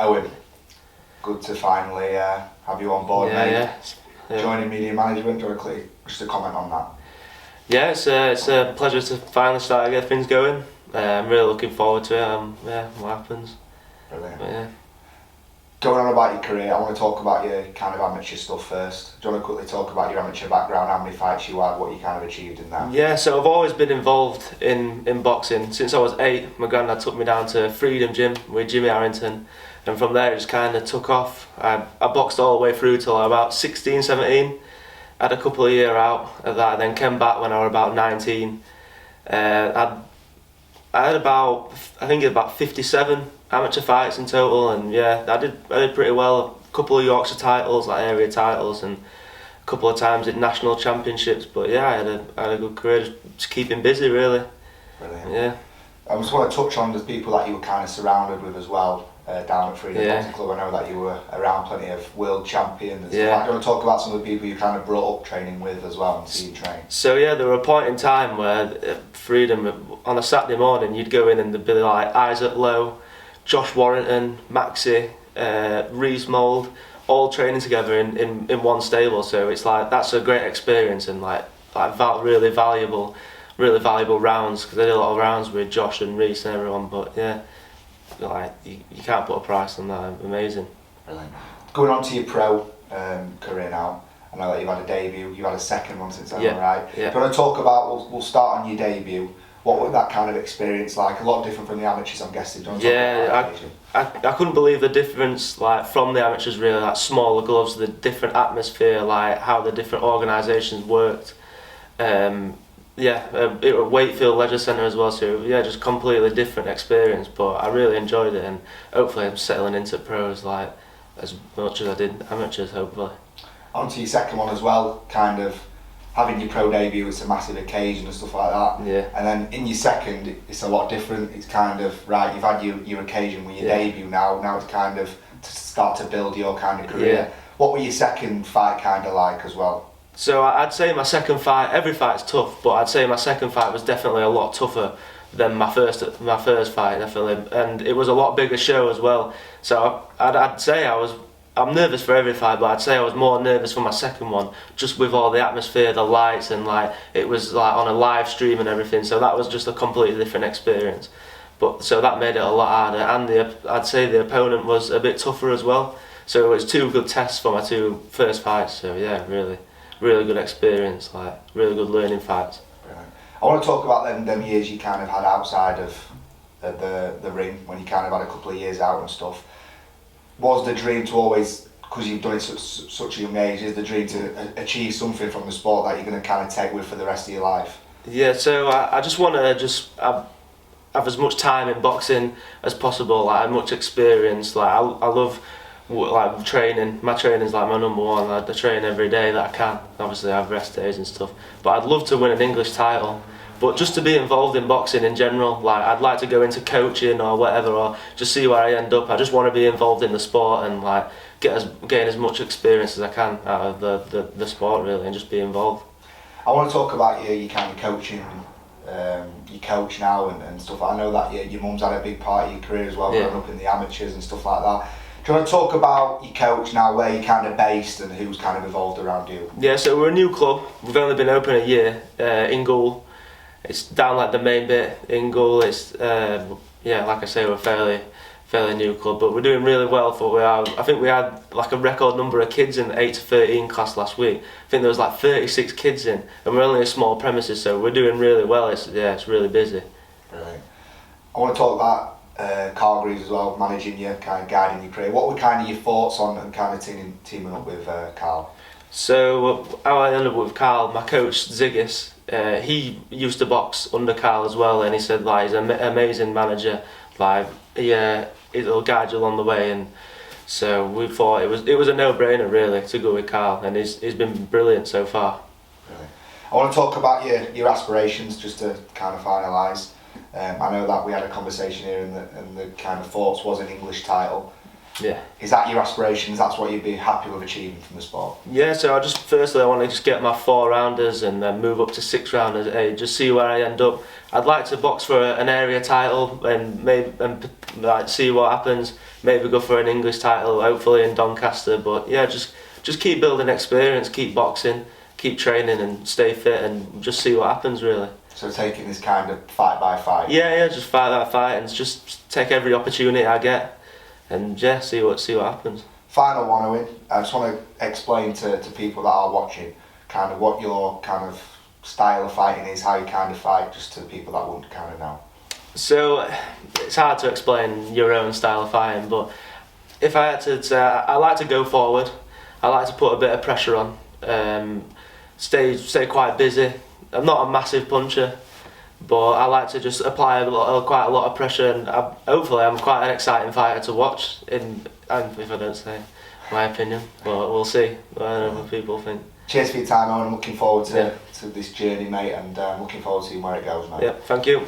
Owen, good to finally have you on board, mate. Yeah. Joining Media Management, do you want to just a comment on that? Yeah, it's a pleasure to finally start to get things going. I'm really looking forward to it. What happens. Brilliant. But, yeah. Going on about your career, I want to talk about your kind of amateur stuff first. Do you want to quickly talk about your amateur background, how many fights you had, what you kind of achieved in that? Yeah, so I've always been involved in boxing. Since I was 8, my granddad took me down to Freedom Gym with Jimmy Harrington, and from there it just kind of took off. I boxed all the way through till I was about 16, 17. Had a couple of years out of that, and then came back when I was about 19. I had about 57 amateur fights in total, and yeah, I did pretty well. A couple of Yorkshire titles, like area titles, and a couple of times at national championships. But yeah, I had a good career, just keeping busy really. Brilliant. Yeah. I just want to touch on the people that you were kind of surrounded with as well down at Freedom Boxing Club. I know that you were around plenty of world champions and stuff. Do you want to talk about some of the people you kind of brought up training with as well and see you train? So yeah, there were a point in time where at Freedom, on a Saturday morning, you'd go in and there'd be like Isaac Lowe, Josh Warrington, Maxi, Reese Mould, all training together in one stable. So it's like, that's a great experience and really valuable rounds, because I did a lot of rounds with Josh and Reese and everyone. But yeah, like you can't put a price on that. Amazing. Brilliant. Going on to your pro career now, I know that you've had a debut, you've had a second one since then, right? Yeah. Do you want to talk about, we'll start on your debut, what was that kind of experience like? A lot different from the amateurs, I'm guessing. Do you want to talk about that? I couldn't believe the difference, like from the amateurs really, like smaller gloves, the different atmosphere, like how the different organisations worked. It was Wakefield Leisure Centre as well, so yeah, just completely different experience, but I really enjoyed it, and hopefully I'm settling into pros like as much as I did amateurs, hopefully. On to your second one as well, kind of having your pro debut, it's a massive occasion and stuff like that. Yeah. And then in your second, it's a lot different. It's kind of, right, you've had your occasion with your debut now it's kind of to start to build your kind of career. Yeah. What were your second fight kind of like as well? So I'd say my second fight, every fight's tough, but I'd say my second fight was definitely a lot tougher than my first fight, definitely, and it was a lot bigger show as well. So I'd say I'm nervous for every fight, but I'd say I was more nervous for my second one, just with all the atmosphere, the lights, and like it was like on a live stream and everything. So that was just a completely different experience. But so that made it a lot harder, and I'd say the opponent was a bit tougher as well. So it was 2 good tests for my 2 first fights. So yeah, really good experience, like really good learning fights. Brilliant. I want to talk about them years you kind of had outside of the ring, when you kind of had a couple of years out and stuff. Was the dream to always, because you've done it such a young age, is the dream to achieve something from the sport that you're going to kind of take with for the rest of your life? Yeah, so I just want to have as much time in boxing as possible, like as much experience. Like I love like training. My training's like my number one. I train every day that I can. Obviously I have rest days and stuff, but I'd love to win an English title. But just to be involved in boxing in general, like I'd like to go into coaching or whatever, or just see where I end up. I just want to be involved in the sport and like gain as much experience as I can out of the sport really, and just be involved. I want to talk about your kind of coaching. You coach now and stuff. I know that your mum's had a big part of your career as well, growing up in the amateurs and stuff like that. Do you want to talk about your coach now, where you're kind of based and who's kind of involved around you? Yeah, so we're a new club. We've only been open a year in Goole. It's down like the main bit in Goole. It's like I say, we're a fairly new club, but we're doing really well for what we are. I think we had like a record number of kids in the 8 to 13 class last week. I think there was like 36 kids in, and we're only a small premises, so we're doing really well. It's really busy. Brilliant. I want to talk about Carl Greaves as well, managing you, kind of guiding your career. What were kind of your thoughts on and kind of teaming up with Carl? So how I ended up with Carl, my coach Ziggis, he used to box under Carl as well, and he said like he's an amazing manager, like he'll guide you along the way, and so we thought it was a no-brainer really to go with Carl, and he's been brilliant so far. Brilliant. I want to talk about your aspirations just to kind of finalise. I know that we had a conversation here and the kind of thoughts was an English title. Yeah. Is that your aspirations? That's what you'd be happy with achieving from the sport? Yeah, so firstly I want to just get my 4-rounders and then move up to 6-rounders, just see where I end up. I'd like to box for an area title and like see what happens. Maybe go for an English title, hopefully in Doncaster. But yeah, just keep building experience, keep boxing, keep training and stay fit and just see what happens really. So taking this kind of fight by fight? Yeah, just fight by fight and just take every opportunity I get and yeah, see what happens. Final one, Owen. I just want to explain to people that are watching kind of what your kind of style of fighting is, how you kind of fight, just to people that wouldn't kind of know. So it's hard to explain your own style of fighting, but if I had to say, I like to go forward. I like to put a bit of pressure on, stay quite busy. I'm not a massive puncher, but I like to just apply quite a lot of pressure, and hopefully I'm quite an exciting fighter to watch. And if I don't say my opinion, but we'll see what other people think. Cheers for your time, Owen. I'm looking forward to this journey, mate, and looking forward to seeing where it goes, mate. Yeah, thank you.